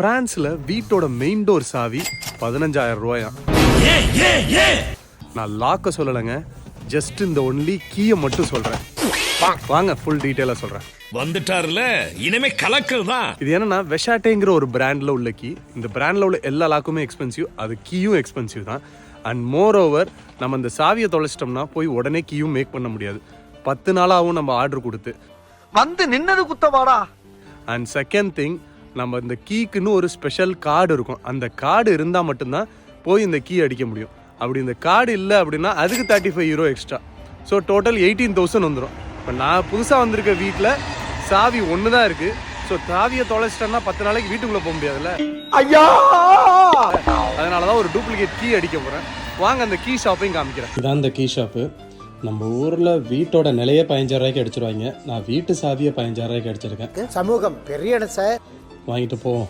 பிரான்ஸ்ல வீட்டோட main door சாவி 15,000 ரூபாயா. நான் லாக்க சொல்லலைங்க, ஜஸ்ட் இந்த ஒன்லி கீயை மட்டும் சொல்றேன். வாங்க ஃபுல் டீட்டெயிலா சொல்றேன். வந்துட்டார்ல, இனிமே கலக்கல் தான். இது என்னன்னா வெஷாட்டேங்கிற ஒரு பிராண்ட்ல உள்ள கீ. இந்த பிராண்ட்ல உள்ள எல்லா லாக்குமே எக்ஸ்பென்சிவ், அது கீயும் எக்ஸ்பென்சிவ் தான். அண்ட் மோர் ஓவர், நம்ம இந்த சாவியை தொலைச்சிட்டோம்னா போய் உடனே கீயும் மேக் பண்ண முடியாது. 10 நாளாகவும் நம்ம ஆர்டர் கொடுத்து வந்து நின்னது குத்தவாடா. அண்ட் செகண்ட் திங், நம்ம இந்த கீக்குன்னு ஒரு ஸ்பெஷல் கார்டு இருக்கும். அந்த கார்டு இருந்தால் மட்டும்தான் போய் இந்த கீ அடிக்க முடியும். அப்படி இந்த கார்டு இல்லை அப்படின்னா அதுக்கு 35 euro எக்ஸ்ட்ரா. ஸோ டோட்டல் 18,000 வந்துடும். இப்போ நான் புதுசாக வந்திருக்க வீட்டில் சாவி ஒன்று தான் இருக்குது. ஸோ சாவியை தொலைச்சிட்டேன்னா 10 நாளைக்கு வீட்டுக்குள்ளே போக முடியாதுல்ல. ஐயா, அதனால தான் ஒரு டூப்ளிகேட் கீ அடிக்க போகிறேன். வாங்க அந்த கீ ஷாப்பையும் காமிக்கிறேன். இதான் இந்த கீ ஷாப்பு. நம்ம ஊரில் வீட்டோட நிலையை 15,000 ரூபாய்க்கு அடிச்சிருவாங்க. நான் வீட்டு சாவியை 15,000 ரூபாய்க்கு அடிச்சிருக்கேன். சமூகம் பெரிய சார், வாங்கிட்டு போவோம்.